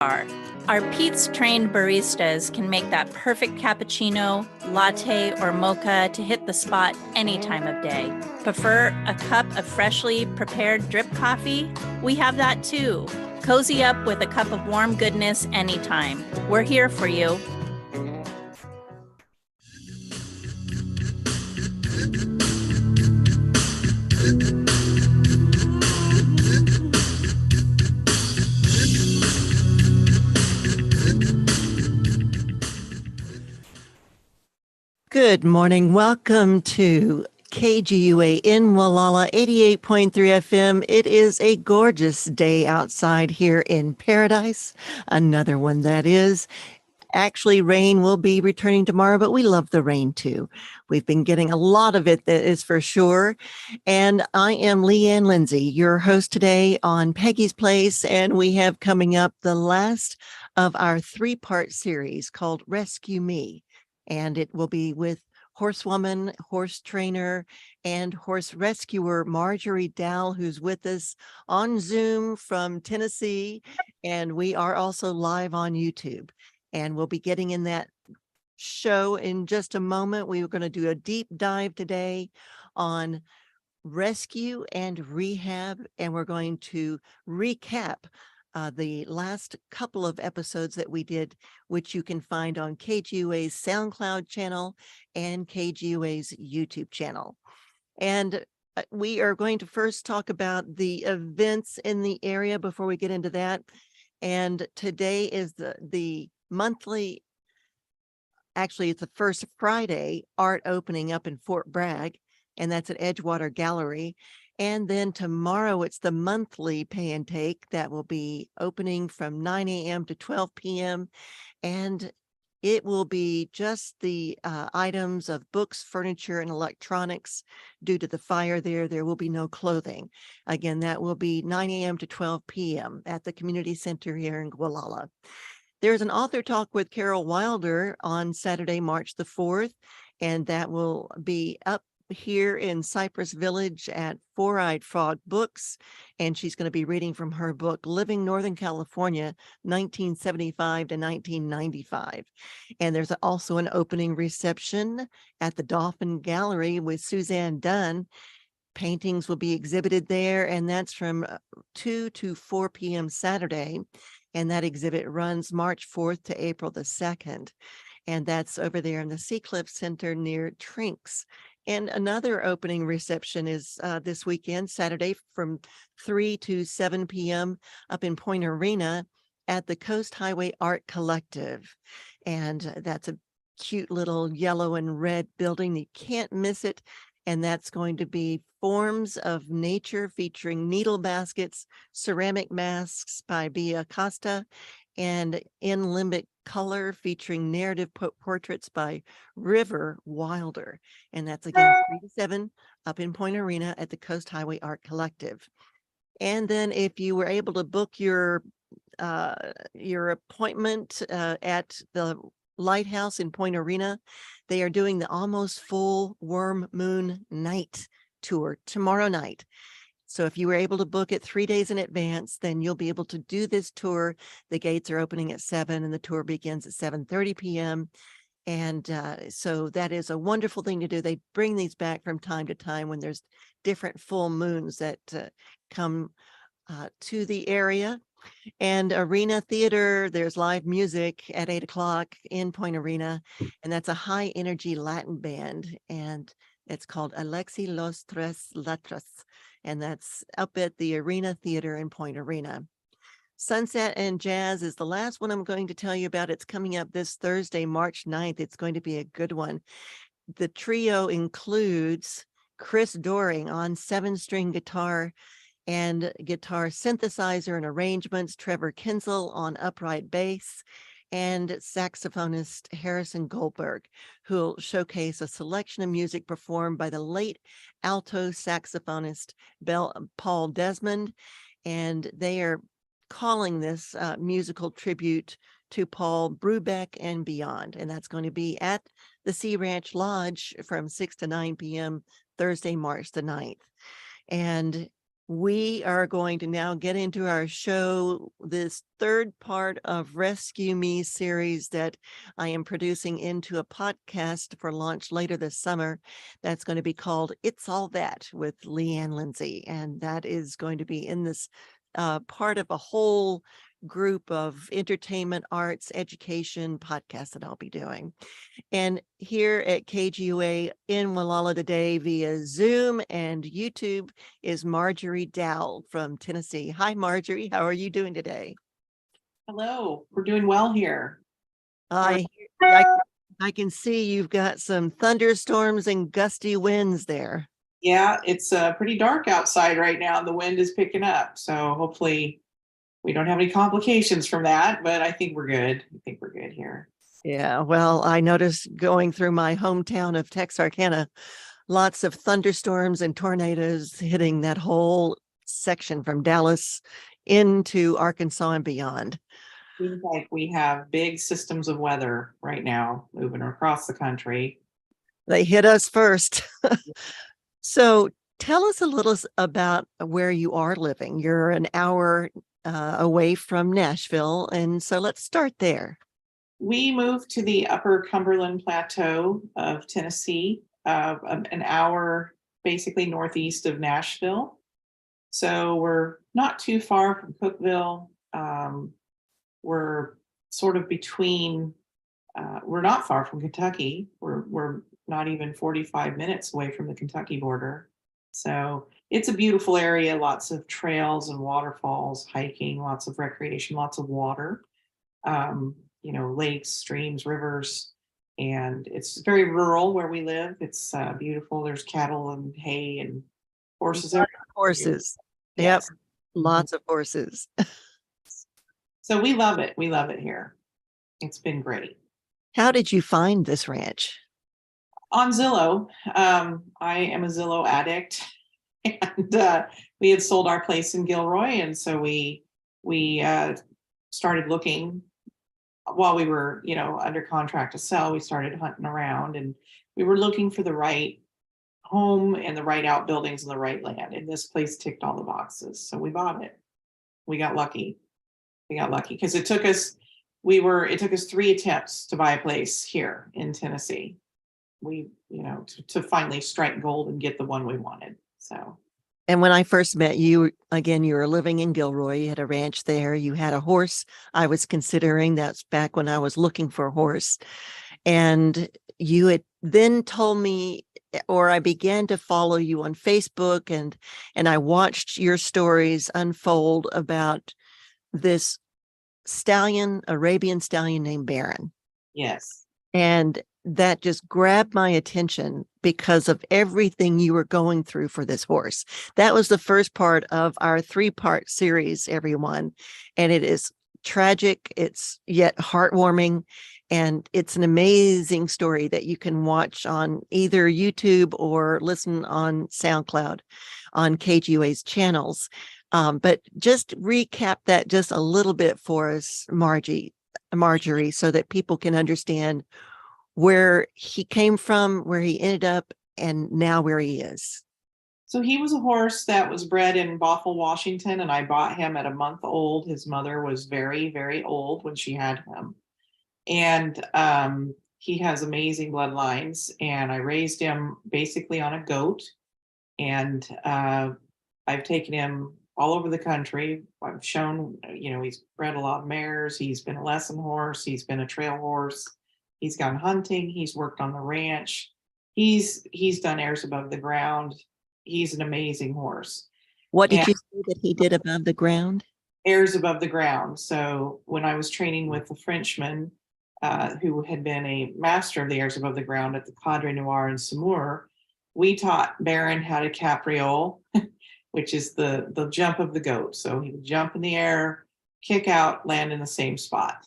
are. Our Pete's-trained baristas can make that perfect cappuccino, latte, or mocha to hit the spot any time of day. Prefer a cup of freshly prepared drip coffee? We have that too. Cozy up with a cup of warm goodness anytime. We're here for you. Good morning. Welcome to KGUA in Wallala 88.3 FM. It is a gorgeous day outside here in paradise. Another one that is. Actually, rain will be returning tomorrow, but we love the rain too. We've been getting a lot of it, that is for sure. And I am Leanne Lindsay, your host today on Peggy's Place. And we have coming up the last of our three-part series called Rescue Me. And it will be with horsewoman, horse trainer, and horse rescuer Marjorie Dowell, who's with us on Zoom from Tennessee. And we are also live on YouTube. And we'll be getting in that show in just a moment. We are going to do a deep dive today on rescue and rehab, and we're going to recap the last couple of episodes that we did, which you can find on KGUA's SoundCloud channel and KGUA's YouTube channel. And we are going to first talk about the events in the area before we get into that. And today is the monthly, actually it's the first Friday art opening up in Fort Bragg, and that's at Edgewater Gallery. And then tomorrow it's the monthly pay and take that will be opening from 9 a.m. to 12 p.m. And it will be just the items of books, furniture, and electronics. Due to the fire there will be no clothing. Again, that will be 9 a.m. to 12 p.m. at the community center here in Gualala. There's an author talk with Carol Wilder on Saturday, March the 4th, and that will be up here in Cypress Village at Four-Eyed Frog Books, and she's going to be reading from her book, Living Northern California, 1975 to 1995. And there's also an opening reception at the Dolphin Gallery with Suzanne Dunn. Paintings will be exhibited there, and that's from 2 to 4 p.m. Saturday. And that exhibit runs March 4th to April the 2nd. And that's over there in the Seacliff Center near Trinks. And another opening reception is this weekend, Saturday, from 3 to 7 p.m. up in Point Arena at the Coast Highway Art Collective. And that's a cute little yellow and red building. You can't miss it. And that's going to be Forms of Nature featuring needle baskets, ceramic masks by Bia Costa, and In Limbic Color featuring narrative portraits by River Wilder. And that's again 3 to 7 up in Point Arena at the Coast Highway Art Collective. And then if you were able to book your appointment at the Lighthouse in Point Arena, they are doing the Almost Full Worm Moon Night tour tomorrow night. So if you were able to book it 3 days in advance, then you'll be able to do this tour. The gates are opening at 7 and the tour begins at 7:30 p.m. And so that is a wonderful thing to do. They bring these back from time to time when there's different full moons that come to the area. And Arena Theater, there's live music at 8 o'clock in Point Arena, and that's a high energy Latin band, and it's called Alexi Los Tres Letras, and that's up at the Arena Theater in Point Arena. Sunset and Jazz is the last one I'm going to tell you about. It's coming up this Thursday, March 9th. It's going to be a good one. The trio includes Chris Doring on 7-string guitar and guitar synthesizer and arrangements, Trevor Kinsel on upright bass, and saxophonist Harrison Goldberg, who'll showcase a selection of music performed by the late alto saxophonist Paul Desmond. And they are calling this musical tribute to Paul Brubeck and beyond. And that's going to be at the Sea Ranch Lodge from 6 to 9 p.m. Thursday, March the 9th. And We are going to now get into our show, this third part of Rescue Me series that I am producing into a podcast for launch later this summer. That's going to be called It's All That with Leanne Lindsay. And that is going to be in this part of a whole group of entertainment, arts, education podcasts that I'll be doing. And here at KGUA in Wallala today via Zoom and YouTube is Marjorie Dowell from Tennessee. Hi, Marjorie. How are you doing today? Hello, we're doing well here. I, I, I can see you've got some thunderstorms and gusty winds there. Yeah, it's pretty dark outside right now. The wind is picking up, so hopefully we don't have any complications from that, but I think we're good. I think we're good here. Yeah, well, I noticed going through my hometown of Texarkana, lots of thunderstorms and tornadoes hitting that whole section from Dallas into Arkansas and beyond. Seems like we have big systems of weather right now moving across the country. They hit us first. So tell us a little about where you are living. You're an hour away from Nashville. And so let's start there. We moved to the Upper Cumberland Plateau of Tennessee, an hour basically northeast of Nashville. So we're not too far from Cookeville. We're sort of between, we're not far from Kentucky. We're not even 45 minutes away from the Kentucky border. So it's a beautiful area, lots of trails and waterfalls, hiking, lots of recreation, lots of water, lakes, streams, rivers. And it's very rural where we live. It's beautiful. There's cattle and hay and horses. Horses. Yes. Yep. Lots of horses. So we love it. We love it here. It's been great. How did you find this ranch? On Zillow. I am a Zillow addict, and we had sold our place in Gilroy, and so we started looking while we were, under contract to sell. We started hunting around, and we were looking for the right home and the right outbuildings and the right land. And this place ticked all the boxes, so we bought it. We got lucky. Because it took us 3 attempts to buy a place here in Tennessee. We, to finally strike gold and get the one we wanted. So. And when I first met you, again, you were living in Gilroy. You had a ranch there. You had a horse. I was considering, that's back when I was looking for a horse. And you had then told me, or I began to follow you on Facebook, and I watched your stories unfold about this Arabian stallion named Baron. Yes. And that just grabbed my attention because of everything you were going through for this horse. That was the first part of our 3-part series, everyone. And it is tragic, it's yet heartwarming, and it's an amazing story that you can watch on either YouTube or listen on SoundCloud on KGUA's channels. But just recap that just a little bit for us, Marjorie, so that people can understand where he came from, where he ended up, and now where he is. So he was a horse that was bred in Bothell, Washington, and I bought him at a month old. His mother was very, very old when she had him. And he has amazing bloodlines, and I raised him basically on a goat. And I've taken him all over the country. I've shown, he's bred a lot of mares. He's been a lesson horse. He's been a trail horse. He's gone hunting. He's worked on the ranch. He's done airs above the ground. He's an amazing horse. What did you say that he did above the ground? Airs above the ground. So when I was training with a Frenchman who had been a master of the airs above the ground at the Cadre Noir in Saumur, we taught Baron how to capriole, which is the jump of the goat. So he would jump in the air, kick out, land in the same spot.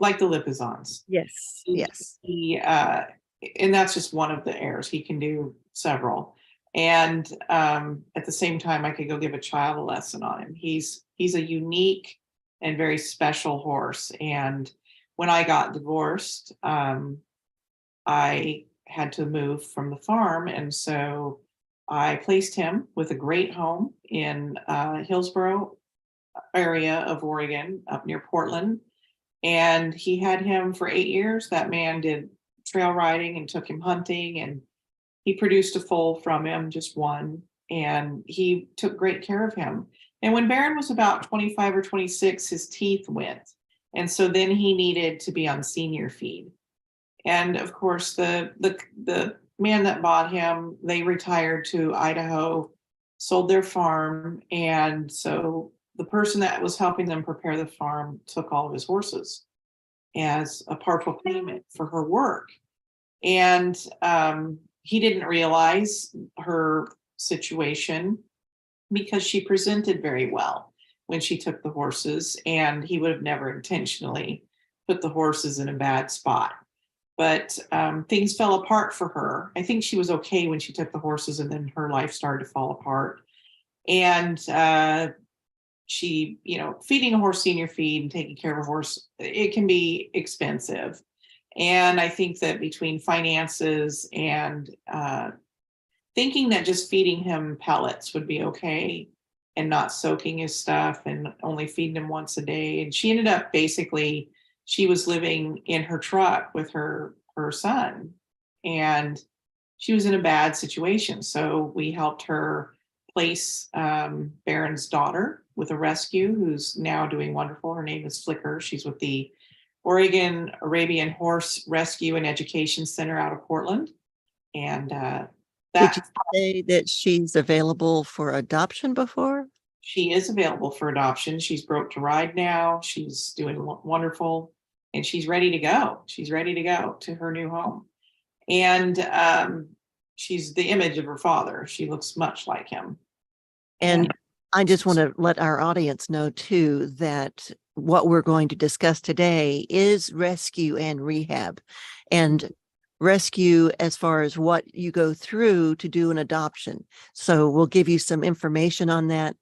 Like the Lipizans. Yes. Yes. And that's just one of the airs. He can do several. And at the same time, I could go give a child a lesson on him. He's a unique and very special horse. And when I got divorced, I had to move from the farm. And so I placed him with a great home in Hillsboro area of Oregon, up near Portland. And he had him for 8 years. That man did trail riding and took him hunting, and he produced a foal from him, just one, and he took great care of him. And when Baron was about 25 or 26, his teeth went. And so then he needed to be on senior feed. And of course, the man that bought him, they retired to Idaho, sold their farm, and so the person that was helping them prepare the farm took all of his horses as a partial payment for her work. And he didn't realize her situation because she presented very well when she took the horses, and he would have never intentionally put the horses in a bad spot. But things fell apart for her. I think she was okay when she took the horses, and then her life started to fall apart. And she, feeding a horse senior feed and taking care of a horse, it can be expensive. And I think that between finances and thinking that just feeding him pellets would be okay and not soaking his stuff and only feeding him once a day. And she ended up basically, she was living in her truck with her son, and she was in a bad situation. So we helped her place Baron's daughter with a rescue, who's now doing wonderful. Her name is Flicker. She's with the Oregon Arabian Horse Rescue and Education Center out of Portland. And Did you say that she's available for adoption before? She is available for adoption. She's broke to ride now. She's doing wonderful, and she's ready to go. She's ready to go to her new home. And she's the image of her father. She looks much like him. And I just want to let our audience know too that what we're going to discuss today is rescue and rehab. And rescue as far as what you go through to do an adoption. So we'll give you some information on that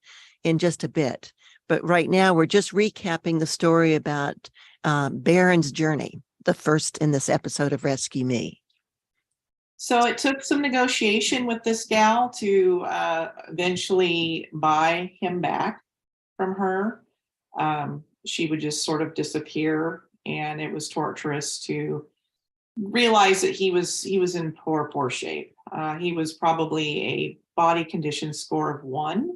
in just a bit. But right now we're just recapping the story about Baron's journey, the first in this episode of Rescue Me. So it took some negotiation with this gal to eventually buy him back from her. She would just sort of disappear, and it was torturous to realize that he was in poor shape. He was probably a body condition score of 1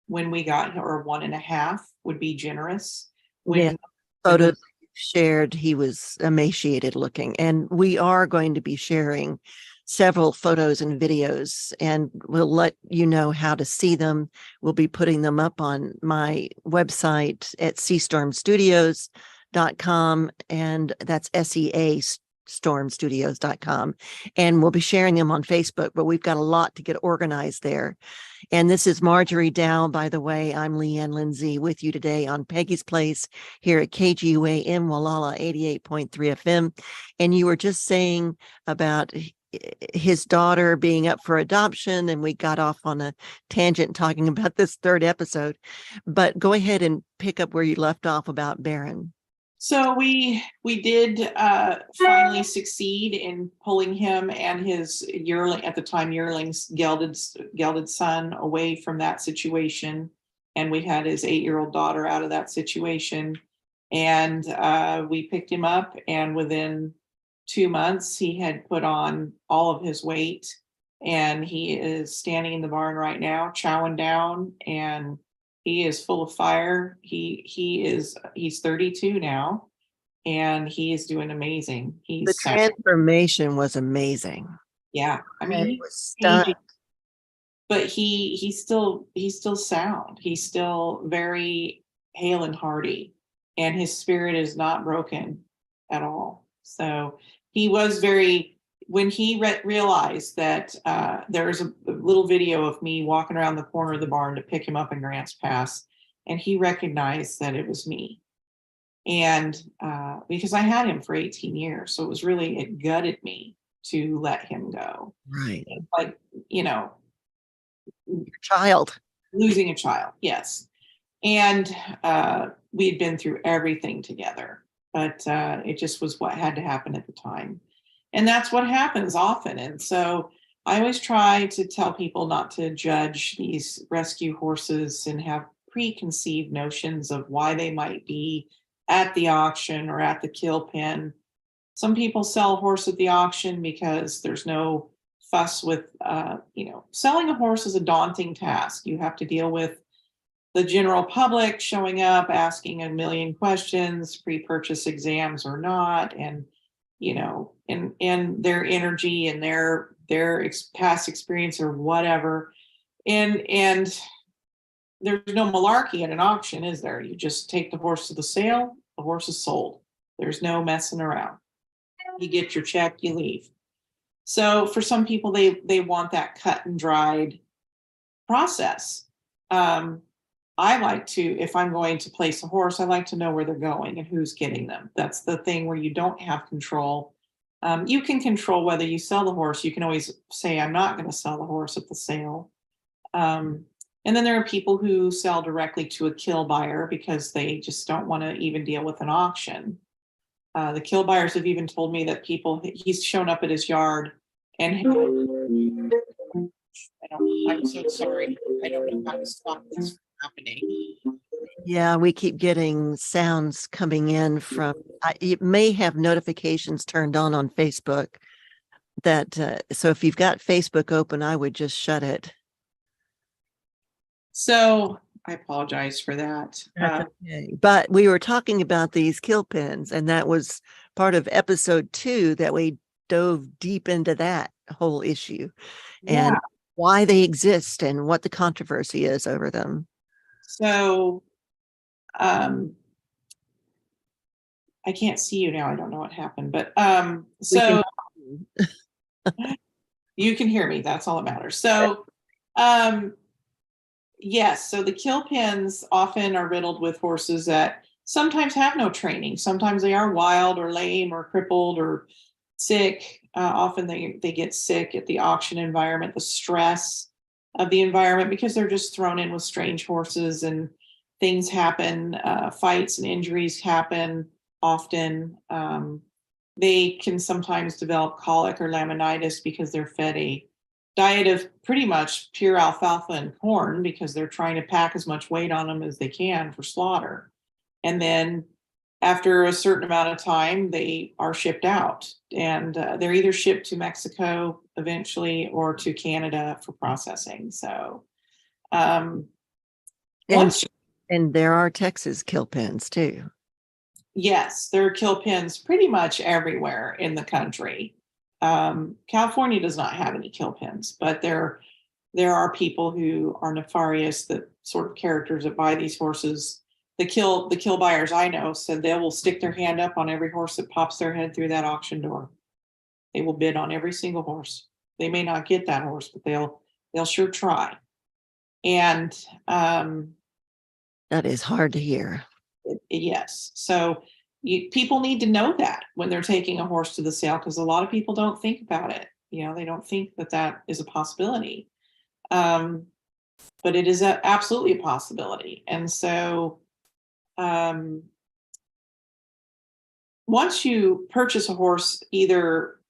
when we got, or 1.5 would be generous. When photos shared, he was emaciated looking, and we are going to be sharing several photos and videos, and we'll let you know how to see them. We'll be putting them up on my website at seastormstudios.com, and that's SEA stormstudios.com, and we'll be sharing them on Facebook, but we've got a lot to get organized there. And this is Marjorie Dowell, by the way. I'm Leanne Lindsay with you today on Peggy's Place here at KGUA in Wallala 88.3 FM. And you were just saying about his daughter being up for adoption, and we got off on a tangent talking about this third episode, but go ahead and pick up where you left off about Baron. So we did finally succeed in pulling him and his yearling, at the time yearling's gelded son, away from that situation, and we had his 8-year-old daughter out of that situation, and we picked him up, and within 2 months he had put on all of his weight, and he is standing in the barn right now chowing down, and he is full of fire. He's 32 now, and he is doing amazing. The transformation was amazing. Yeah, I mean, he was stunned. But he's still sound. He's still very hale and hearty, and his spirit is not broken at all. So he was very, when he realized that there's a little video of me walking around the corner of the barn to pick him up in Grants Pass, and he recognized that it was me. And because I had him for 18 years, so it gutted me to let him go. Right. Like, child. Losing a child, yes. And we had been through everything together, but it just was what had to happen at the time. And that's what happens often. And so I always try to tell people not to judge these rescue horses and have preconceived notions of why they might be at the auction or at the kill pen. Some people sell a horse at the auction because there's no fuss with, selling a horse is a daunting task. You have to deal with the general public showing up, asking a million questions, pre-purchase exams or not, and and their energy and their past experience or whatever. And there's no malarkey at an auction, is there? You just take the horse to the sale, the horse is sold. There's no messing around. You get your check, you leave. So for some people, they want that cut and dried process. I like to, if I'm going to place a horse, I like to know where they're going and who's getting them. That's the thing where you don't have control. You can control whether you sell the horse. You can always say, I'm not going to sell the horse at the sale. And then there are people who sell directly to a kill buyer because they just don't want to even deal with an auction. The kill buyers have even told me that he's shown up at his yard and I'm so sorry. I don't know how to stop this from happening. Yeah, we keep getting sounds coming in from, it may have notifications turned on Facebook that, so if you've got Facebook open, I would just shut it. So I apologize for that. Okay. But we were talking about these kill pens, and that was part of episode 2 that we dove deep into that whole issue and why they exist and what the controversy is over them. So I can't see you now. I don't know what happened, but so you can hear me. That's all that matters. So yes, so the kill pens often are riddled with horses that sometimes have no training. Sometimes they are wild or lame or crippled or sick. Often they get sick at the auction environment, the stress of the environment, because they're just thrown in with strange horses and things happen. Fights and injuries happen often. They can sometimes develop colic or laminitis because they're fed a diet of pretty much pure alfalfa and corn because they're trying to pack as much weight on them as they can for slaughter. And then after a certain amount of time, they are shipped out, and they're either shipped to Mexico eventually or to Canada for processing. So and there are Texas kill pens too. Yes, there are kill pens pretty much everywhere in the country. California does not have any kill pens, but there are people who are nefarious, that sort of characters that buy these horses. The kill buyers I know said they will stick their hand up on every horse that pops their head through that auction door. They will bid on every single horse. They may not get that horse, but they'll sure try. And that is hard to hear. Yes. So people need to know that when they're taking a horse to the sale, because a lot of people don't think about it. They don't think that is a possibility. But it is absolutely a possibility. And so once you purchase a horse, either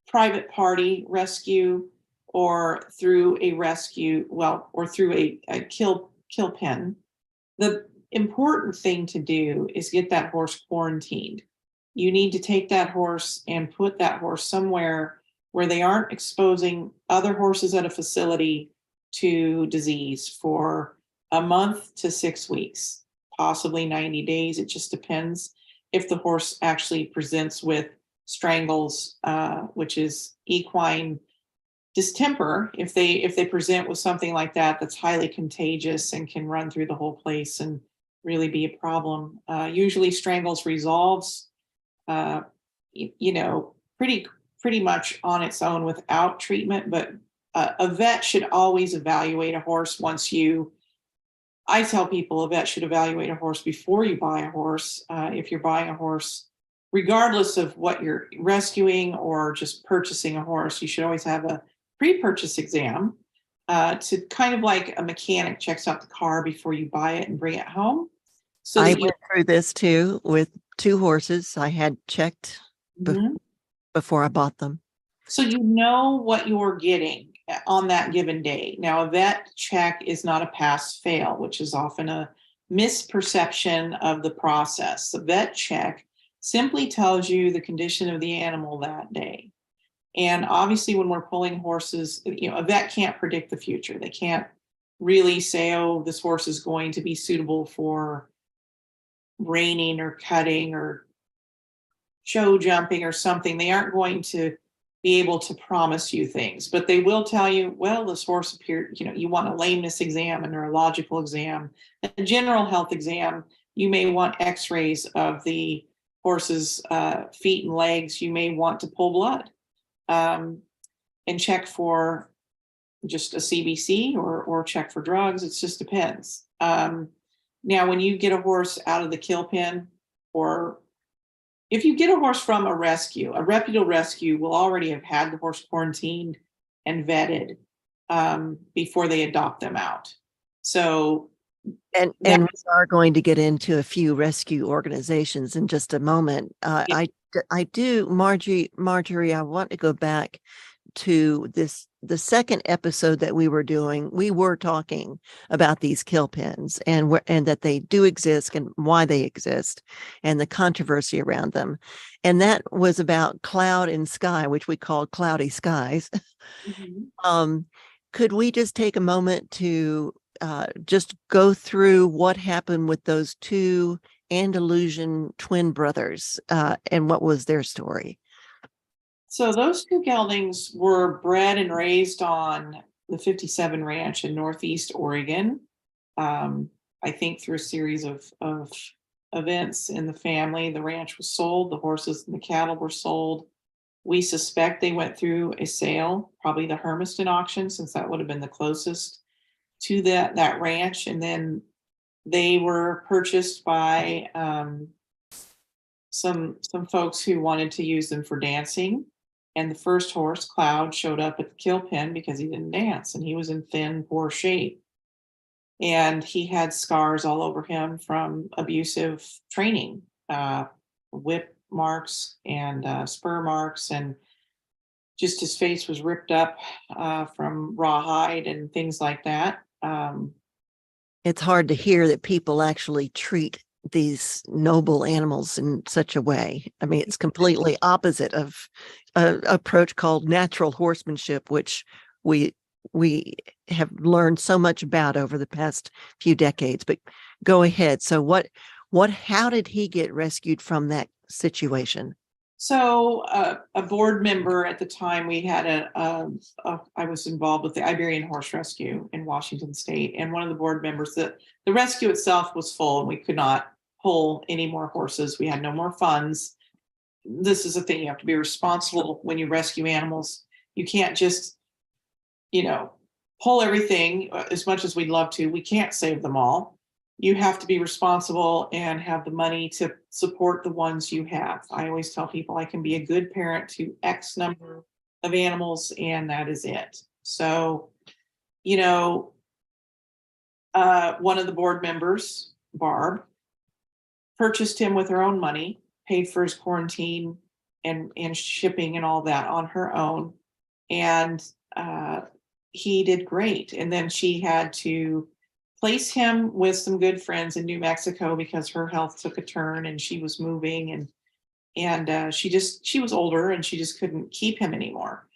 private party rescue or through a rescue, or through a kill pen, the important thing to do is get that horse quarantined. You need to take that horse and put that horse somewhere where they aren't exposing other horses at a facility to disease for a month to 6 weeks, possibly 90 days. It just depends if the horse actually presents with strangles, which is equine distemper. If they present with something like that, that's highly contagious and can run through the whole place and really be a problem. Usually strangles resolves, pretty much on its own without treatment, but a vet should always evaluate a horse I tell people a vet should evaluate a horse before you buy a horse. If you're buying a horse, regardless of what you're rescuing or just purchasing a horse, you should always have a pre-purchase exam to kind of like a mechanic checks out the car before you buy it and bring it home. So I went through this too with 2 horses I had checked before I bought them. So you know what you're getting on that given day. Now, a vet check is not a pass fail, which is often a misperception of the process. The vet check simply tells you the condition of the animal that day. And obviously, when we're pulling horses, a vet can't predict the future. They can't really say, oh, this horse is going to be suitable for reining or cutting or show jumping or something. They aren't going to be able to promise you things, but they will tell you, well, this horse appeared, you want a lameness exam, a neurological exam, a general health exam. You may want x-rays of the horse's feet and legs. You may want to pull blood and check for just a CBC or check for drugs. It just depends. Now, when you get a horse out of the kill pen, or if you get a horse from a rescue, a reputable rescue will already have had the horse quarantined and vetted before they adopt them out. So, and we are going to get into a few rescue organizations in just a moment. I do, Marjorie, I want to go back to the second episode that we were doing. We were talking about these kill pens and that they do exist and why they exist and the controversy around them. And that was about cloud and sky, which we called cloudy skies. mm-hmm. Could we just take a moment to just go through what happened with those two Andalusian twin brothers and what was their story? So those two geldings were bred and raised on the 57 Ranch in Northeast Oregon. I think through a series of events in the family, the ranch was sold, the horses and the cattle were sold. We suspect they went through a sale, probably the Hermiston auction, since that would have been the closest to that ranch. And then they were purchased by some folks who wanted to use them for dancing. And the first horse, Cloud, showed up at the kill pen because he didn't dance and he was in thin, poor shape. And he had scars all over him from abusive training, whip marks and spur marks. And just his face was ripped up from rawhide and things like that. It's hard to hear that people actually treat these noble animals in such a way. I mean, it's completely opposite of an approach called natural horsemanship, which we have learned so much about over the past few decades. But go ahead. So how did he get rescued from that situation? So a board member at the time, we had I was involved with the Iberian Horse Rescue in Washington State, and one of the board members, the rescue itself was full and we could not pull any more horses. We had no more funds. This is the thing, you have to be responsible when you rescue animals. You can't just, pull everything. As much as we'd love to, we can't save them all. You have to be responsible and have the money to support the ones you have. I always tell people I can be a good parent to X number of animals, and that is it. So, one of the board members, Barb, purchased him with her own money, paid for his quarantine and shipping and all that on her own. And he did great. And then she had to place him with some good friends in New Mexico because her health took a turn and she was moving and she was older and she just couldn't keep him anymore.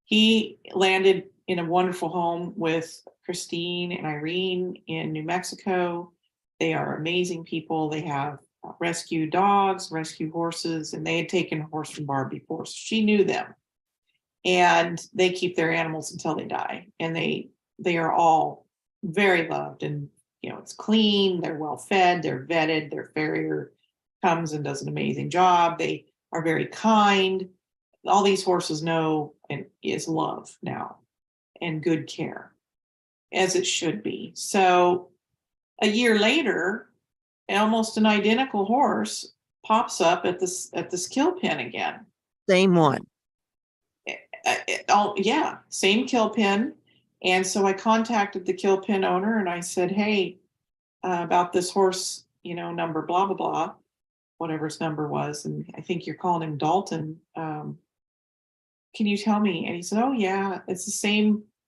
He landed in a wonderful home with Christine and Irene in New Mexico. They are amazing people. They have rescue dogs, rescue horses, and they had taken a horse from Barb before, so she knew them. And they keep their animals until they die, and they are all very loved, and it's clean, they're well fed, they're vetted, their farrier comes and does an amazing job. They are very kind. All these horses know and is love now and good care, as it should be. So a year later, almost an identical horse pops up at this kill pen again. Same one. Yeah, same kill pen. And so I contacted the kill pen owner and I said, hey, about this horse, number blah, blah, blah, whatever his number was. And I think you're calling him Dalton. can you tell me? And he said, oh yeah, it's the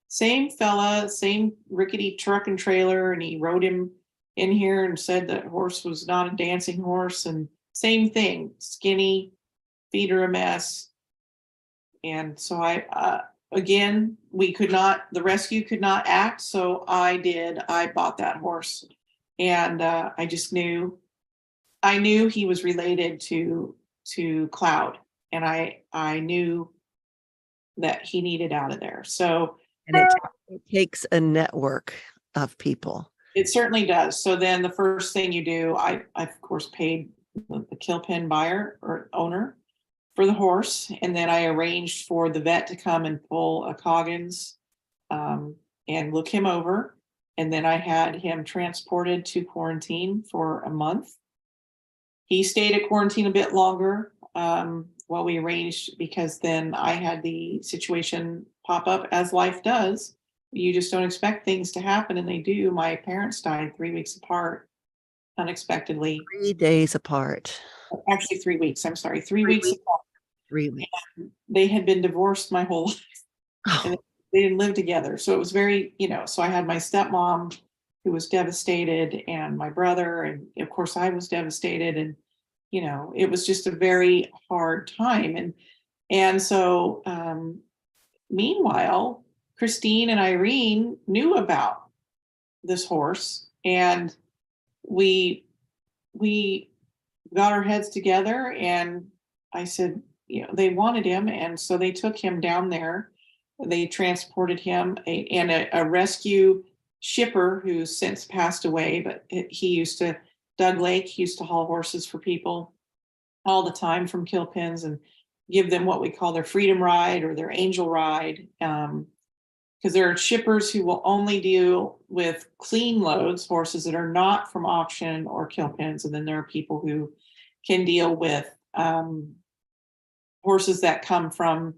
same fella, same rickety truck and trailer. And he rode him in here and said that horse was not a dancing horse, and same thing, skinny, feet are a mess. And so again, the rescue could not act. So I bought that horse. And I knew he was related to Cloud. And I knew that he needed out of there. So, And it takes a network of people. it certainly does. So then the first thing you do, I of course paid the kill pen buyer or owner for the horse, and then I arranged for the vet to come and pull a Coggins and look him over, and then I had him transported to quarantine for a month. He stayed at quarantine a bit longer while we arranged, because then I had the situation pop up, as life does. You just don't expect things to happen, and they do. My parents died 3 weeks apart unexpectedly. 3 days apart. Actually, 3 weeks. I'm sorry, 3 weeks apart. 3 weeks. They had been divorced my whole life, and Oh, they didn't live together. So it was very, so I had my stepmom who was devastated, and my brother, and of course I was devastated, and it was just a very hard time. And so meanwhile, Christine and Irene knew about this horse, and we got our heads together, and I said, they wanted him, and so they took him down there. They transported him, and a rescue shipper who's since passed away, but Doug Lake, he used to haul horses for people all the time from kill pens and give them what we call their freedom ride or their angel ride. Because there are shippers who will only deal with clean loads, horses that are not from auction or kill pens. And then there are people who can deal with horses that come from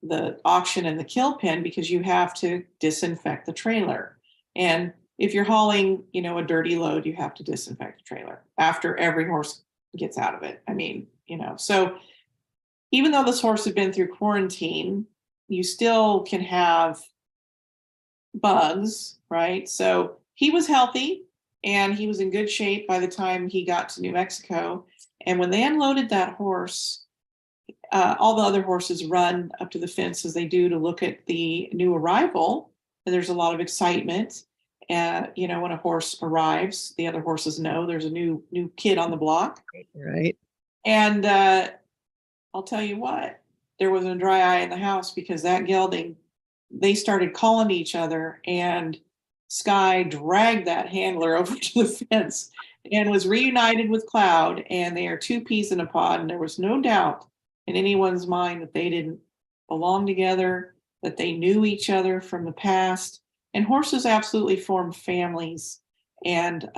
the auction and the kill pen, because you have to disinfect the trailer. And if you're hauling, a dirty load, you have to disinfect the trailer after every horse gets out of it. I mean, so even though this horse had been through quarantine, you still can have bugs, right? So he was healthy and he was in good shape by the time he got to New Mexico. And when they unloaded that horse, all the other horses run up to the fence, as they do, to look at the new arrival. And there's a lot of excitement. When a horse arrives, the other horses know there's a new kid on the block. right. And I'll tell you what, there wasn't a dry eye in the house, because that gelding, they started calling to each other, and Sky dragged that handler over to the fence and was reunited with Cloud, and they are two peas in a pod. And there was no doubt in anyone's mind that they didn't belong together, that they knew each other from the past. And horses absolutely form families, and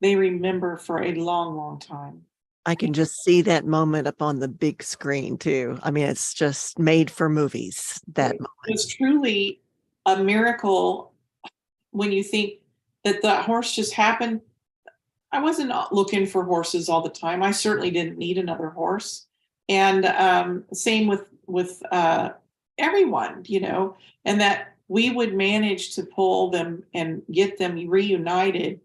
they remember for a long, long time. I can just see that moment up on the big screen too. I mean, it's just made for movies, that moment. It's truly a miracle when you think that horse just happened. I wasn't looking for horses all the time. I certainly didn't need another horse. And same with everyone, and that we would manage to pull them and get them reunited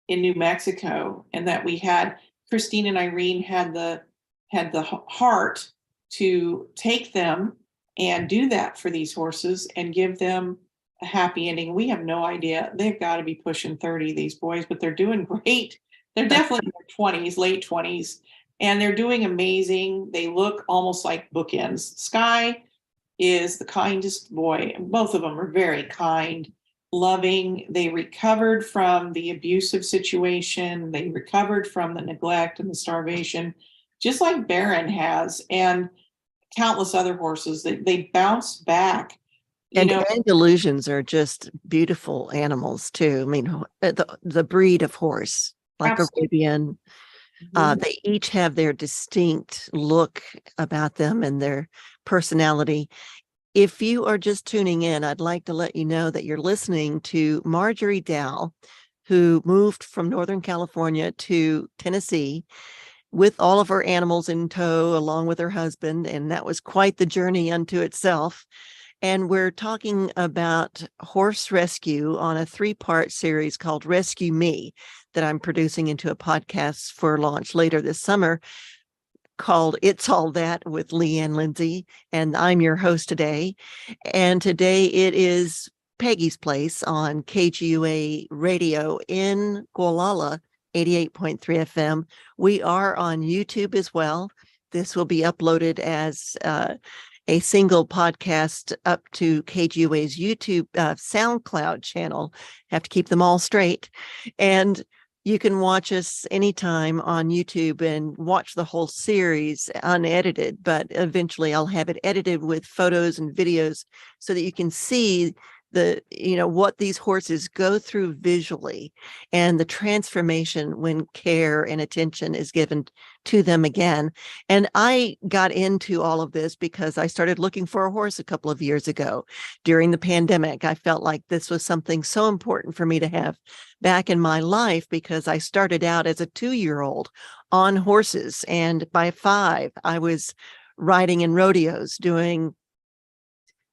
in New Mexico, and that we had Christine and Irene had the heart to take them and do that for these horses and give them a happy ending. We have no idea. They've got to be pushing 30, these boys, but they're doing great. They're definitely in their 20s, late 20s, and they're doing amazing. They look almost like bookends. Sky is the kindest boy. Both of them are very kind, loving. They recovered from the abusive situation. They recovered from the neglect and the starvation, just like Baron has, and countless other horses. They bounce back. And Andalusians are just beautiful animals too. I mean, the breed of horse, like Absolutely. Arabian, they each have their distinct look about them and their personality. If you are just tuning in, I'd like to let you know that you're listening to Marjorie Dowell, who moved from Northern California to Tennessee with all of her animals in tow, along with her husband. And that was quite the journey unto itself. And we're talking about horse rescue on a 3-part series called Rescue Me that I'm producing into a podcast for launch later this summer, called It's All That with Leanne Lindsay. And I'm your host today. And today it is Peggy's Place on KGUA Radio in Gualala, 88.3 FM. We are on YouTube as well. This will be uploaded as a single podcast up to KGUA's YouTube SoundCloud channel. Have to keep them all straight. And you can watch us anytime on YouTube and watch the whole series unedited, but eventually I'll have it edited with photos and videos so that you can see what these horses go through visually and the transformation when care and attention is given to them again. And I got into all of this because I started looking for a horse a couple of years ago during the pandemic. I felt like this was something so important for me to have back in my life because I started out as a 2-year-old on horses. And by 5, I was riding in rodeos, doing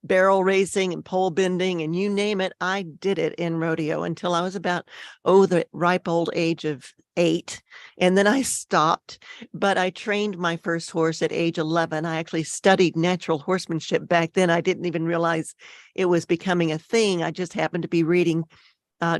barrel racing and pole bending and you name it, I did it in rodeo until I was about, the ripe old age of 8. And then I stopped, but I trained my first horse at age 11. I actually studied natural horsemanship back then. I didn't even realize it was becoming a thing. I just happened to be reading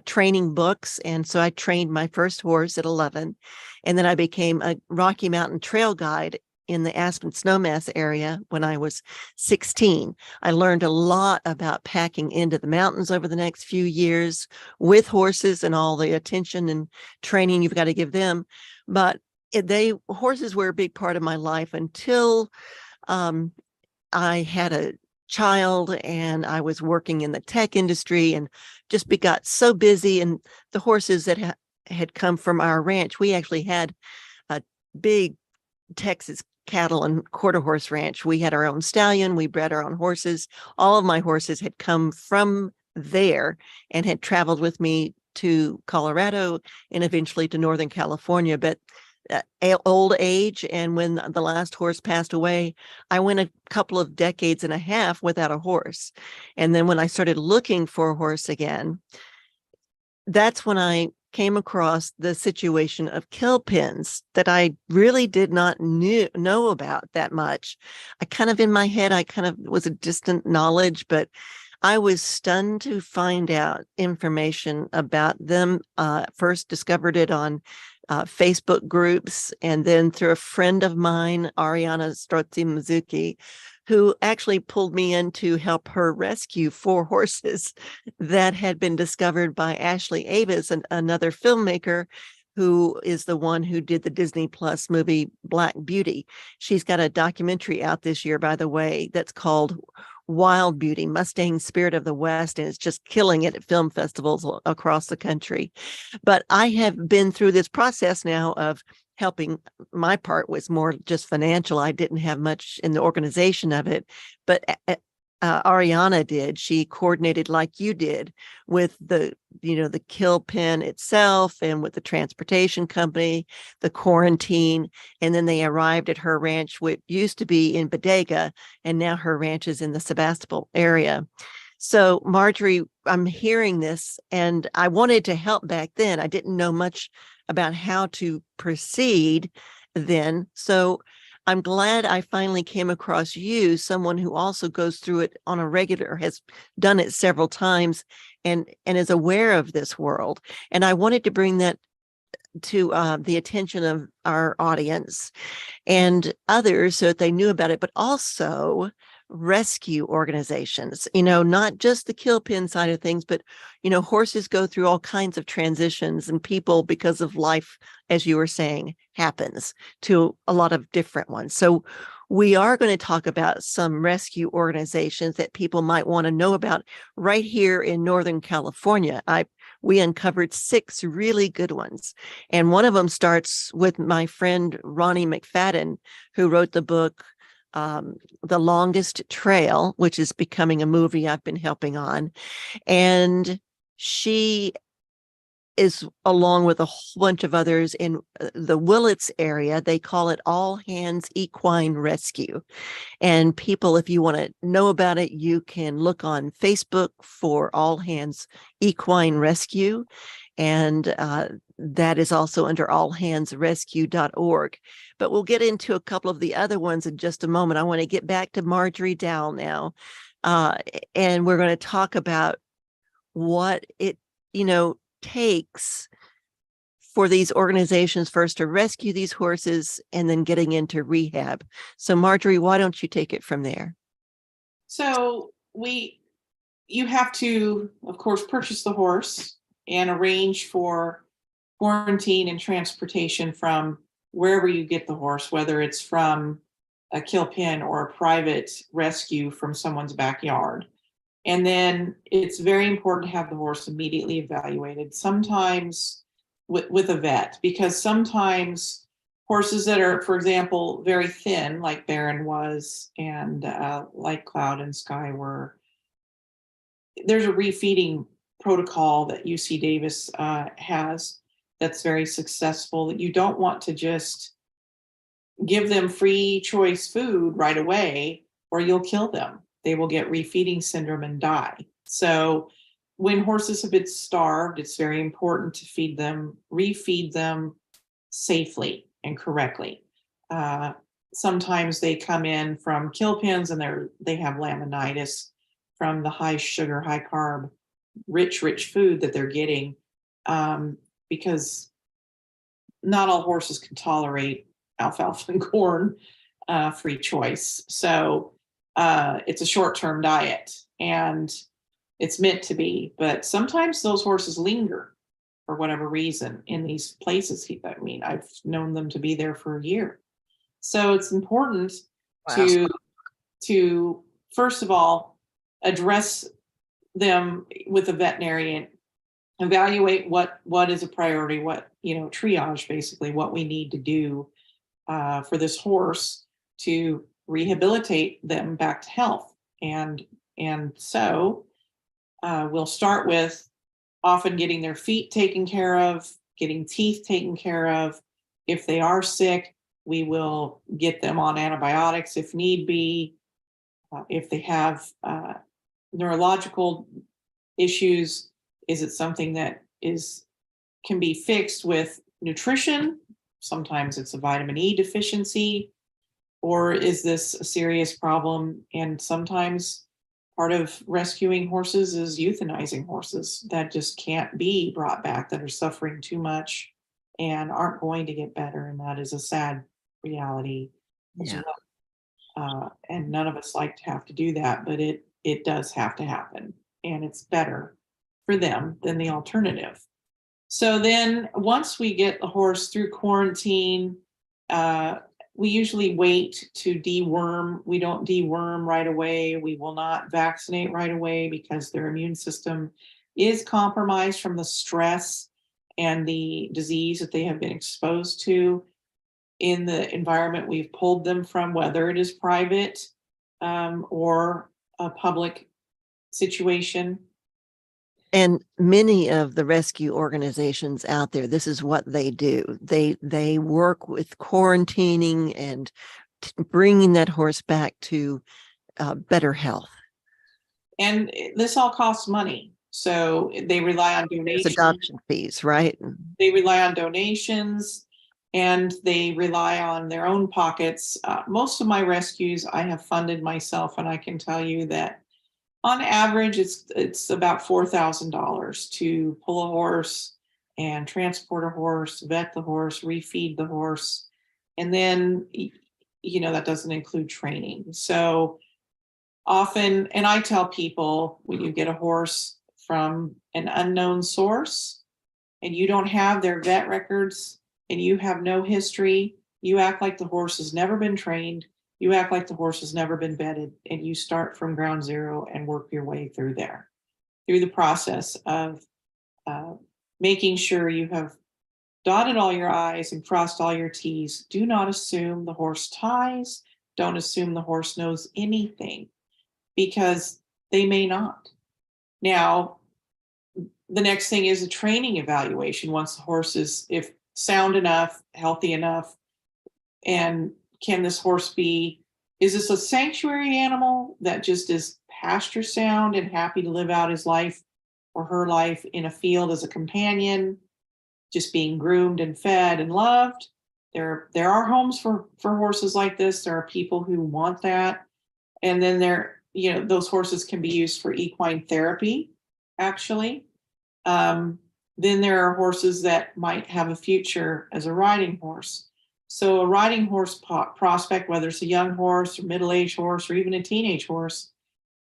training books. And so I trained my first horse at 11. And then I became a Rocky Mountain trail guide in the Aspen Snowmass area when I was 16. I learned a lot about packing into the mountains over the next few years with horses and all the attention and training you've got to give them. But horses were a big part of my life until I had a child and I was working in the tech industry and just got so busy. And the horses that had come from our ranch, we actually had a big Texas cattle and quarter horse ranch. We had our own stallion. We bred our own horses. All of my horses had come from there and had traveled with me to Colorado and eventually to Northern California. But old age, and when the last horse passed away, I went a couple of decades and a half without a horse. And then when I started looking for a horse again, that's when I came across the situation of kill pens that I really did not know about that much. In my head, I was a distant knowledge, but I was stunned to find out information about them. First discovered it on Facebook groups, and then through a friend of mine, Ariana Strozzi Mizuki, who actually pulled me in to help her rescue 4 horses that had been discovered by Ashley Avis, another filmmaker who is the one who did the Disney Plus movie Black Beauty. She's got a documentary out this year, by the way, that's called Wild Beauty, Mustang Spirit of the West, and it's just killing it at film festivals across the country. But I have been through this process now of helping. My part was more just financial. I didn't have much in the organization of it, but Ariana did. She coordinated like you did with the kill pen itself and with the transportation company, the quarantine, and then they arrived at her ranch, which used to be in Bodega, and now her ranch is in the Sebastopol area. So Marjorie, I'm hearing this and I wanted to help back then. I didn't know much about how to proceed then. So I'm glad I finally came across you, someone who also goes through it on a regular, has done it several times and is aware of this world. And I wanted to bring that to the attention of our audience and others so that they knew about it, but also rescue organizations, not just the kill pen side of things, but, horses go through all kinds of transitions, and people, because of life, as you were saying, happens to a lot of different ones. So we are going to talk about some rescue organizations that people might want to know about right here in Northern California. We uncovered 6 really good ones. And one of them starts with my friend Ronnie McFadden, who wrote the book, The Longest Trail, which is becoming a movie I've been helping on. And she is along with a whole bunch of others in the Willits area. They call it All Hands Equine Rescue. And people, if you want to know about it, you can look on Facebook for All Hands Equine Rescue. And that is also under allhandsrescue.org. But we'll get into a couple of the other ones in just a moment. I want to get back to Marjorie Dowell now. And we're going to talk about what it, takes for these organizations first to rescue these horses and then getting into rehab. So Marjorie, why don't you take it from there? So you have to, of course, purchase the horse and arrange for quarantine and transportation from wherever you get the horse, whether it's from a kill pen or a private rescue from someone's backyard. And then it's very important to have the horse immediately evaluated, sometimes with a vet, because sometimes horses that are, for example, very thin, like Baron was, and like Cloud and Sky were, there's a refeeding protocol that UC Davis has that's very successful. That you don't want to just give them free choice food right away, or you'll kill them. They will get refeeding syndrome and die. So when horses have been starved, it's very important to feed them, refeed them safely and correctly. Sometimes they come in from kill pens and they have laminitis from the high sugar, high carb, rich food that they're getting, because not all horses can tolerate alfalfa and corn free choice. So it's a short-term diet and it's meant to be, but sometimes those horses linger for whatever reason in these places. I mean, I've known them to be there for a year. So it's important to first of all address them with a veterinarian, evaluate what is a priority, what, triage basically what we need to do for this horse to rehabilitate them back to health. And so we'll start with often getting their feet taken care of, getting teeth taken care of. If they are sick, we will get them on antibiotics if need be. If they have neurological issues, is it something that can be fixed with nutrition? Sometimes it's a vitamin E deficiency, or is this a serious problem? And sometimes part of rescuing horses is euthanizing horses that just can't be brought back, that are suffering too much and aren't going to get better. And that is a sad reality as well. And none of us like to have to do that, but it does have to happen. And it's better for them than the alternative. So then once we get the horse through quarantine, we usually wait to deworm. We don't deworm right away. We will not vaccinate right away because their immune system is compromised from the stress and the disease that they have been exposed to in the environment we've pulled them from, whether it is private or a public situation. And many of the rescue organizations out there, this is what they do. They work with quarantining and bringing that horse back to better health. And this all costs money. So they rely on donations. There's adoption fees, right? They rely on donations and they rely on their own pockets. Most of my rescues I have funded myself, and I can tell you that on average, it's about $4,000 to pull a horse and transport a horse, vet the horse, refeed the horse. And then, that doesn't include training. So often, and I tell people, when you get a horse from an unknown source and you don't have their vet records and you have no history, you act like the horse has never been trained. You act like the horse has never been bedded, and you start from ground zero and work your way through the process of making sure you have dotted all your I's and crossed all your T's. Do not assume the horse ties. Don't assume the horse knows anything, because they may not. Now, the next thing is a training evaluation. Once the horse is, if sound enough, healthy enough, and can this horse be, is this a sanctuary animal that just is pasture sound and happy to live out his life or her life in a field as a companion, just being groomed and fed and loved? There are homes for horses like this. There are people who want that. And then those horses can be used for equine therapy, actually. Then there are horses that might have a future as a riding horse. So a riding horse prospect, whether it's a young horse or middle-aged horse or even a teenage horse,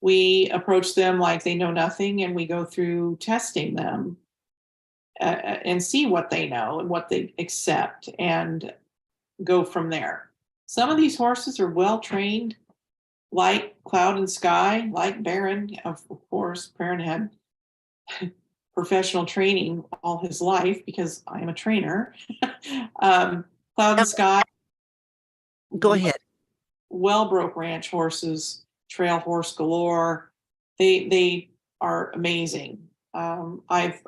we approach them like they know nothing, and we go through testing them and see what they know and what they accept and go from there. Some of these horses are well trained, like Cloud and Sky, like Baron. Of course, Baron had professional training all his life because I am a trainer. Cloud and Sky. Go ahead. Wellbroke ranch horses, trail horse galore. They are amazing. I've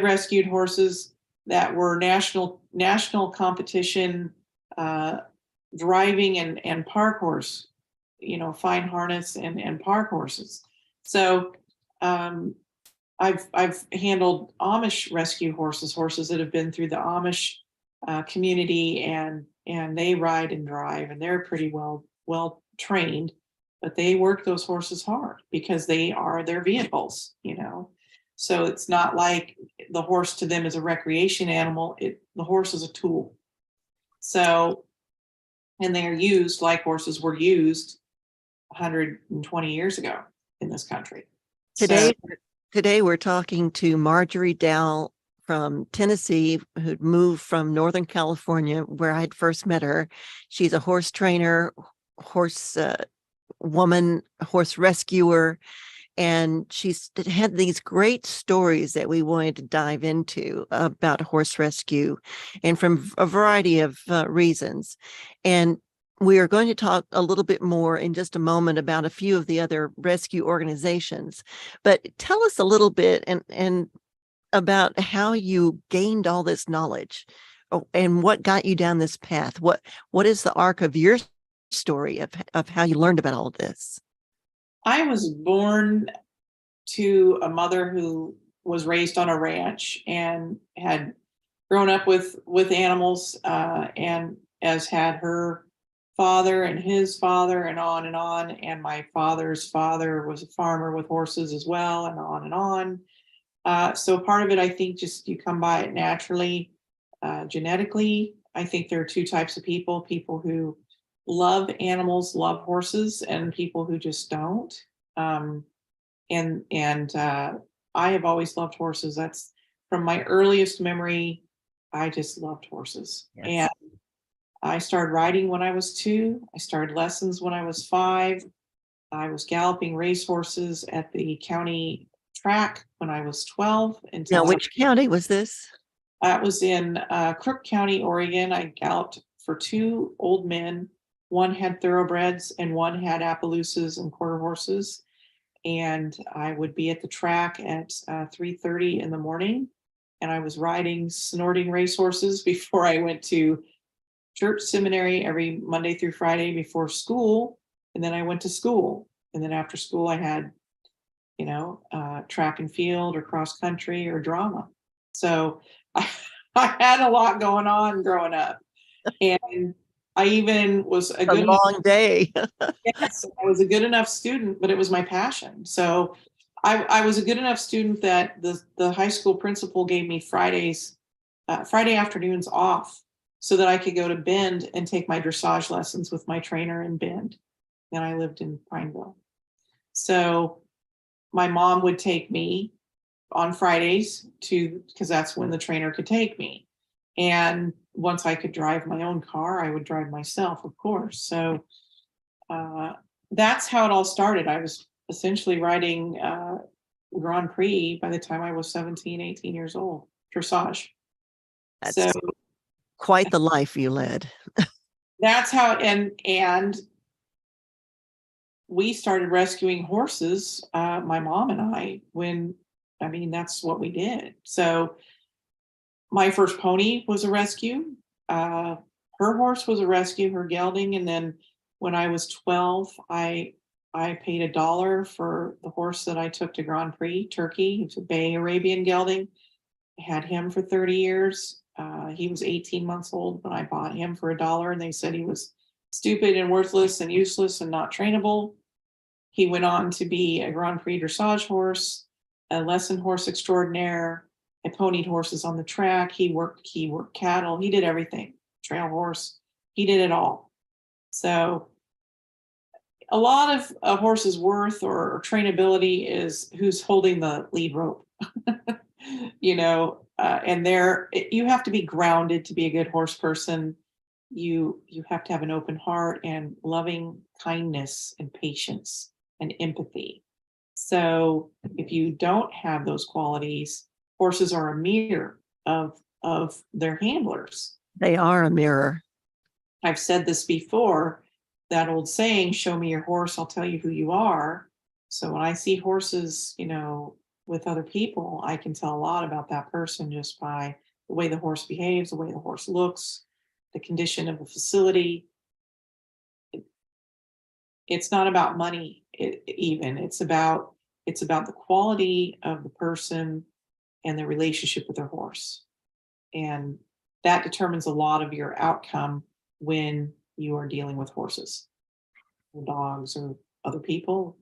rescued horses that were national competition driving and park horse, fine harness and park horses. So I've handled Amish rescue horses that have been through the Amish community, and they ride and drive, and they're pretty well trained, but they work those horses hard because they are their vehicles, So it's not like the horse to them is a recreation animal. The horse is a tool. So, and they are used like horses were used 120 years ago in this country. Today we're talking to Marjorie Dowell from Tennessee, who'd moved from Northern California, where I had first met her. She's a horse trainer, horse woman, horse rescuer, and she's had these great stories that we wanted to dive into about horse rescue, and from a variety of reasons. And we are going to talk a little bit more in just a moment about a few of the other rescue organizations. But tell us a little bit and about how you gained all this knowledge, and what got you down this path. What is the arc of your story of how you learned about all of this? I was born to a mother who was raised on a ranch and had grown up with animals, and as had her father and his father and on and on. And my father's father was a farmer with horses as well, and on and on. So part of it, I think, just you come by it naturally, genetically. I think there are two types of people who love animals, love horses, and people who just don't. And I have always loved horses. That's from my earliest memory. I just loved horses. Yes. And I started riding when I was 2. I started lessons when I was 5. I was galloping racehorses at the county track when I was 12. Now, which county was this? That was in Crook County, Oregon. I galloped for 2 old men. One had thoroughbreds and one had Appaloosas and quarter horses. And I would be at the track at 3:30 in the morning, and I was riding snorting racehorses before I went to church seminary every Monday through Friday before school. And then I went to school. And then after school, I had, track and field or cross country or drama. So I had a lot going on growing up. And I even was a long day. Yes, I was a good enough student, but it was my passion. So I was a good enough student that the high school principal gave me Friday afternoons off so that I could go to Bend and take my dressage lessons with my trainer in Bend. And I lived in Pineville. So my mom would take me on Fridays because that's when the trainer could take me. And once I could drive my own car, I would drive myself, of course. So that's how it all started. I was essentially riding Grand Prix by the time I was 17, 18 years old, dressage. That's quite the life you led. That's how, and we started rescuing horses, my mom and I, when I mean, that's what we did. So my first pony was a rescue. Her horse was a rescue, her gelding. And then when I was 12, I paid $1 for the horse that I took to Grand Prix, Turkey. He was a Bay Arabian gelding. I had him for 30 years. He was 18 months old when I bought him for $1, and they said he was stupid and worthless and useless and not trainable. He went on to be a Grand Prix dressage horse, a lesson horse extraordinaire. I ponied horses on the track. He worked cattle. He did everything. Trail horse. He did it all. So a lot of a horse's worth or trainability is who's holding the lead rope. And you have to be grounded to be a good horse person. You have to have an open heart and loving kindness and patience and empathy. So if you don't have those qualities, horses are a mirror of their handlers. They are a mirror. I've said this before, that old saying, show me your horse, I'll tell you who you are. So when I see horses, with other people, I can tell a lot about that person just by the way the horse behaves, the way the horse looks, the condition of the facility. It's not about money even. It's about the quality of the person and the relationship with their horse. And that determines a lot of your outcome when you are dealing with horses or dogs or other people.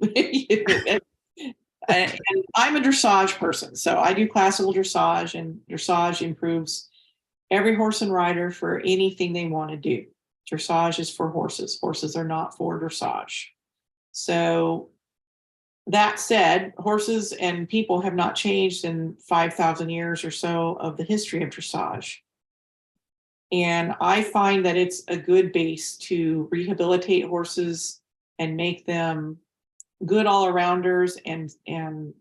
And I'm a dressage person, so I do classical dressage, and dressage improves every horse and rider for anything they want to do. Dressage is for horses. Horses are not for dressage. So that said, horses and people have not changed in 5,000 years or so of the history of dressage. And I find that it's a good base to rehabilitate horses and make them good all-arounders and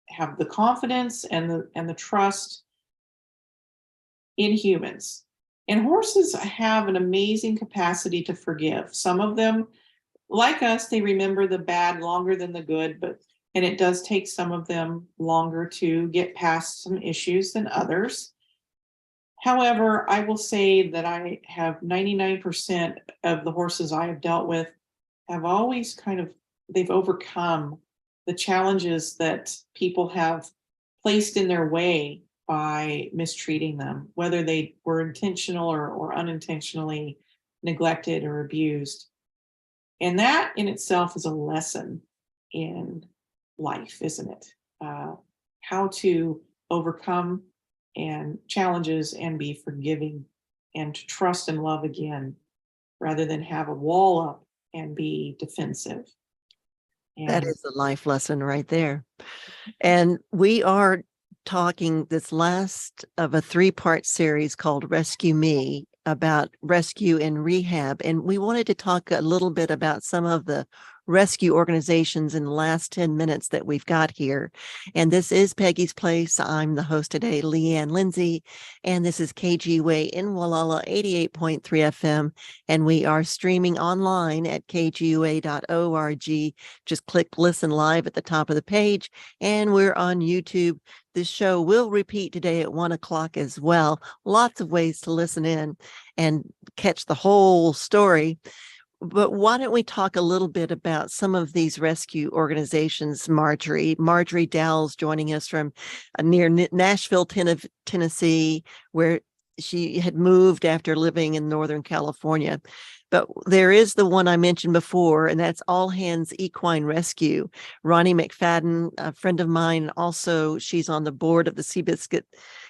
have the confidence and the trust in humans. And horses have an amazing capacity to forgive. Some of them, like us, they remember the bad longer than the good, and it does take some of them longer to get past some issues than others. However, I will say that I have 99% of the horses I have dealt with have always they've overcome the challenges that people have placed in their way by mistreating them, whether they were intentional or unintentionally neglected or abused. And that in itself is a lesson in life, isn't it? How to overcome and challenges and be forgiving and to trust and love again, rather than have a wall up and be defensive. That is a life lesson right there. And we are talking this last of a 3-part series called Rescue Me, about rescue and rehab. And we wanted to talk a little bit about some of the rescue organizations in the last 10 minutes that we've got here. And this is Peggy's Place. I'm the host today, Leanne Lindsay, and this is KGUA in Wallala 88.3 FM. And we are streaming online at kgua.org. Just click listen live at the top of the page, and we're on YouTube. This show will repeat today at 1 o'clock as well. Lots of ways to listen in and catch the whole story. But why don't we talk a little bit about some of these rescue organizations, Marjorie? Marjorie Dowell's joining us from near Nashville, Tennessee, where she had moved after living in Northern California. But there is the one I mentioned before, and that's All Hands Equine Rescue. Ronnie McFadden, a friend of mine, also, she's on the board of the Seabiscuit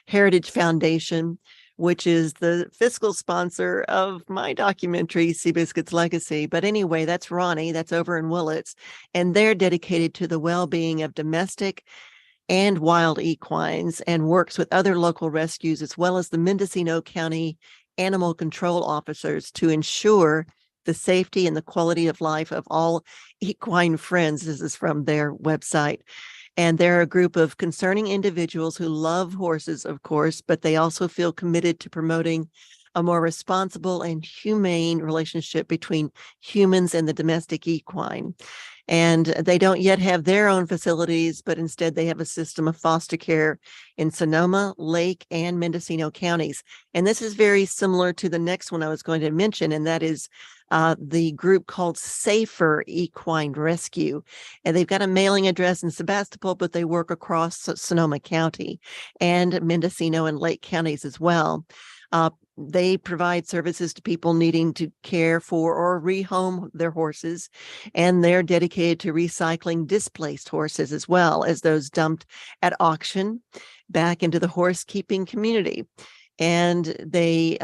Heritage Foundation, which is the fiscal sponsor of my documentary, Seabiscuit's Legacy. But anyway, that's Ronnie, that's over in Willits, and they're dedicated to the well-being of domestic and wild equines, and works with other local rescues as well as the Mendocino County animal control officers to ensure the safety and the quality of life of all equine friends. This is from their website. And they're a group of concerning individuals who love horses, of course, but they also feel committed to promoting a more responsible and humane relationship between humans and the domestic equine. And they don't yet have their own facilities, but instead they have a system of foster care in Sonoma, Lake, and Mendocino counties. And this is very similar to the next one I was going to mention, and that is the group called Safer Equine Rescue. And they've got a mailing address in Sebastopol, but they work across Sonoma County and Mendocino and Lake counties as well. They provide services to people needing to care for or rehome their horses, and they're dedicated to recycling displaced horses as well as those dumped at auction back into the horse keeping community. And they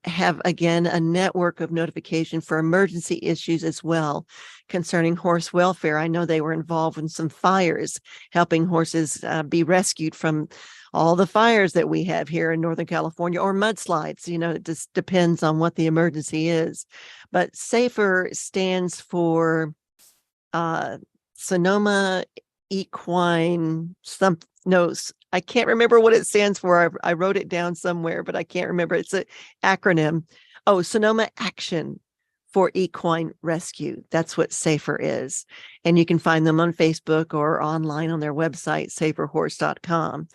have, again, a network of notification for emergency issues as well concerning horse welfare. I know they were involved in some fires, helping horses be rescued from all the fires that we have here in Northern California, or mudslides. It just depends on what the emergency is. But SAFER stands for Sonoma Equine I can't remember what it stands for. I wrote it down somewhere, but I can't remember. It's an acronym. Oh, Sonoma Action for Equine Rescue. That's what SAFER is. And you can find them on Facebook or online on their website, saferhorse.com.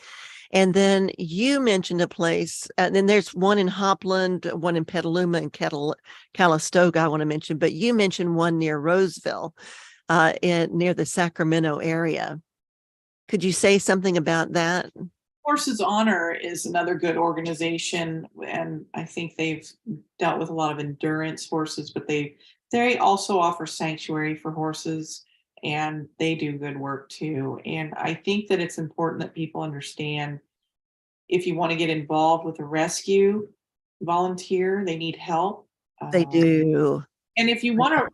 And then you mentioned a place, and then there's one in Hopland, one in Petaluma, and Calistoga I want to mention, but you mentioned one near Roseville, near the Sacramento area. Could you say something about that? Horses Honor is another good organization, and I think they've dealt with a lot of endurance horses, but they also offer sanctuary for horses, and they do good work too. And I think that it's important that people understand, if you want to get involved with a rescue, volunteer. They need help. They do. And if you want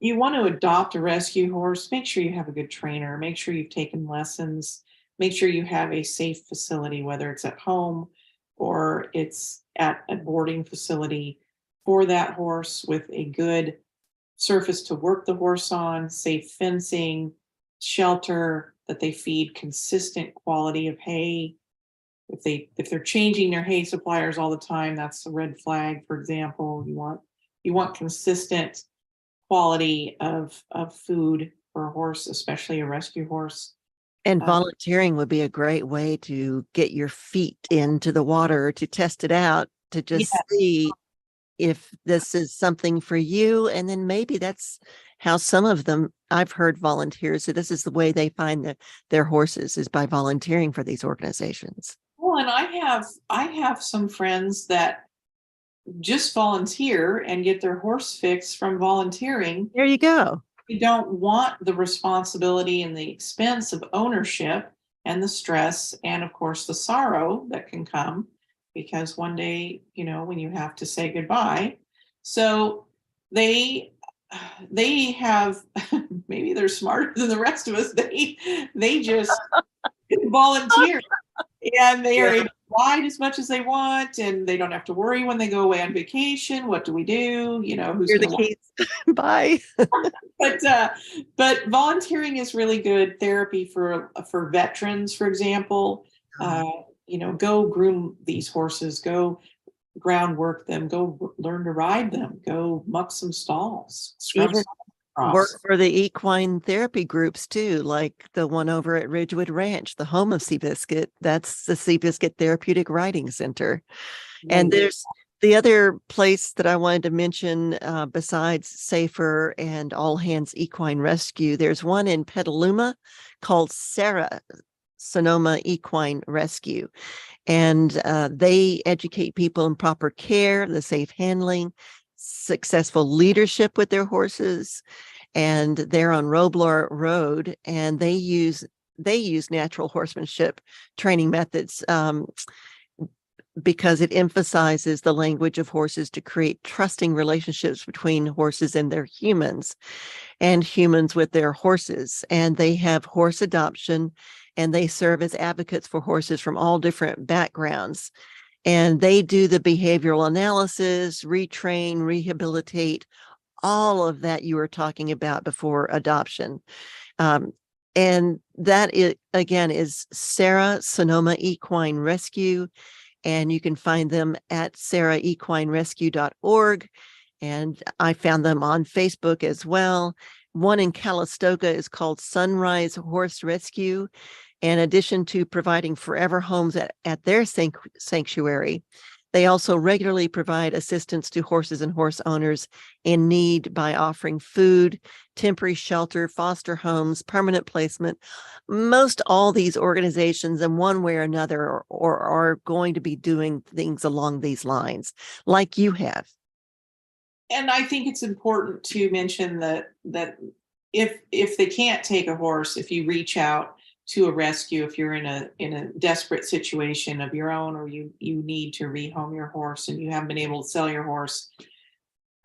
to adopt a rescue horse, make sure you have a good trainer. Make sure you've taken lessons. Make sure you have a safe facility, whether it's at home or it's at a boarding facility for that horse, with a good surface to work the horse on, safe fencing, shelter, that they feed consistent quality of hay. If they're changing their hay suppliers all the time, that's a red flag. For example, you want consistent quality of food for a horse, especially a rescue horse. And volunteering would be a great way to get your feet into the water, to test it out, to just see if this is something for you. And then maybe that's how some of them, I've heard volunteers, so this is the way they find their horses, is by volunteering for these organizations. Well, and I have some friends that just volunteer and get their horse fixed from volunteering. There you go. They don't want the responsibility and the expense of ownership and the stress, and of course the sorrow that can come, because one day, when you have to say goodbye. So they have, maybe they're smarter than the rest of us. They just volunteer, and they are able to ride as much as they want, and they don't have to worry when they go away on vacation. What do we do? Who's You're the keys. Bye. But volunteering is really good therapy for veterans, for example. Go groom these horses, go groundwork them, go learn to ride them, go muck some stalls, scrub Even work for the equine therapy groups too, like the one over at Ridgewood Ranch, the home of Seabiscuit. That's the Seabiscuit Therapeutic Riding Center. And there's the other place that I wanted to mention, besides SAFER and All Hands Equine Rescue, there's one in Petaluma called Sarah Sonoma Equine Rescue. And they educate people in proper care, the safe handling, successful leadership with their horses. And they're on Roblar Road, and they use natural horsemanship training methods, because it emphasizes the language of horses to create trusting relationships between horses and their humans, and humans with their horses. And they have horse adoption, and they serve as advocates for horses from all different backgrounds. And they do the behavioral analysis, retrain, rehabilitate, all of that you were talking about before adoption. And that is, again, is Sarah Sonoma Equine Rescue. and you can find them at sarahequinerescue.org. And I found them on Facebook as well. One in Calistoga is called Sunrise Horse Rescue. In addition to providing forever homes at their sanctuary, they also regularly provide assistance to horses and horse owners in need by offering food, temporary shelter, foster homes, permanent placement. Most all these organizations, in one way or another, are going to be doing things along these lines, like you have. And I think it's important to mention that if they can't take a horse, if you reach out to a rescue, if you're in a desperate situation of your own, or you need to rehome your horse and you haven't been able to sell your horse,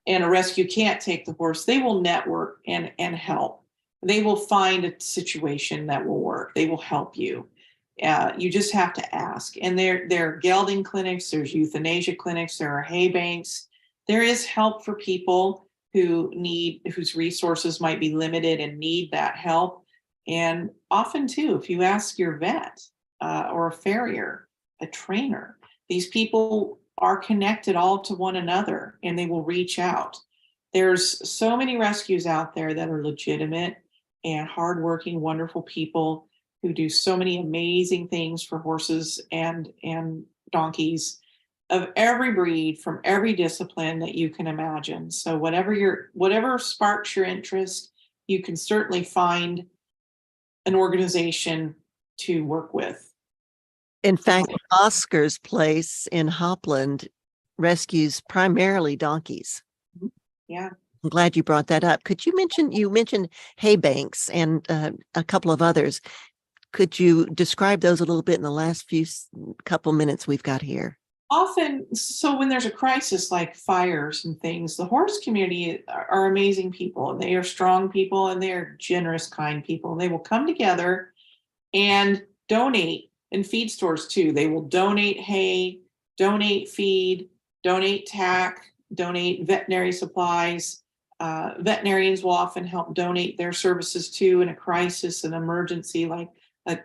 and a rescue can't take the horse, they will network and help. They will find a situation that will work. They will help you. You just have to ask. And there are gelding clinics, there's euthanasia clinics, there are hay banks. There is help for people whose resources might be limited and need that help. And often too, if you ask your vet or a farrier, a trainer, these people are connected all to one another and they will reach out. There's so many rescues out there that are legitimate and hardworking, wonderful people who do so many amazing things for horses and donkeys of every breed, from every discipline that you can imagine. So whatever sparks your interest, you can certainly find an organization to work with. In fact, Oscar's place in Hopland rescues primarily donkeys. Yeah. I'm glad you brought that up. Could you mentioned hay banks and a couple of others. Could you describe those a little bit in the last couple minutes we've got here? Often, so when there's a crisis like fires and things, the horse community are amazing people. They are strong people and they are generous, kind people. They will come together and donate, and feed stores too. They will donate hay, donate feed, donate tack, donate veterinary supplies. Veterinarians will often help donate their services too in a crisis, an emergency, like a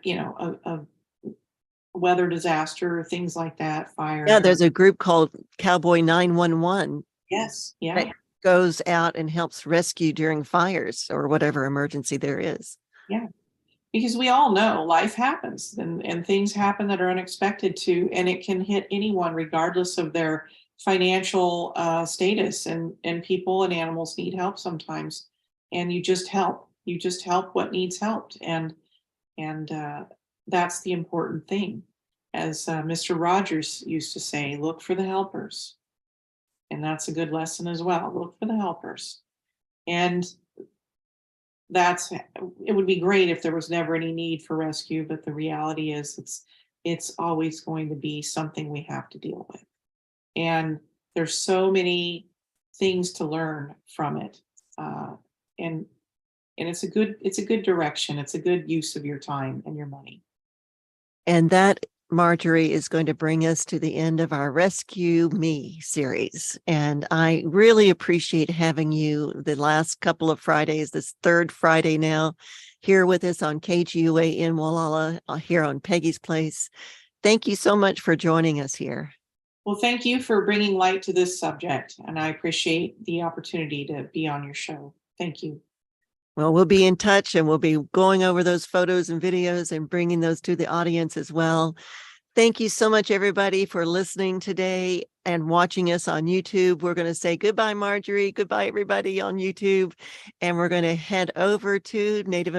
weather disaster, things like that, fire. Yeah, there's a group called Cowboy 911. Yes, yeah. That goes out and helps rescue during fires or whatever emergency there is. Yeah, because we all know life happens and things happen that are unexpected too, and it can hit anyone regardless of their financial status, and people and animals need help sometimes, and you just help what needs helped, and that's the important thing. As Mr. Rogers used to say, look for the helpers. And that's a good lesson as well. Look for the helpers. And it would be great if there was never any need for rescue, but the reality is it's always going to be something we have to deal with. And there's so many things to learn from it. And it's a good direction. It's a good use of your time and your money. And that, Marjorie, is going to bring us to the end of our Rescue Me series. And I really appreciate having you the last couple of Fridays, this third Friday now, here with us on KGUA in Wallala, here on Peggy's Place. Thank you so much for joining us here. Well, thank you for bringing light to this subject. And I appreciate the opportunity to be on your show. Thank you. Well, we'll be in touch and we'll be going over those photos and videos and bringing those to the audience as well. Thank you so much, everybody, for listening today and watching us on YouTube. We're going to say goodbye, Marjorie. Goodbye, everybody on YouTube. And we're going to head over to Native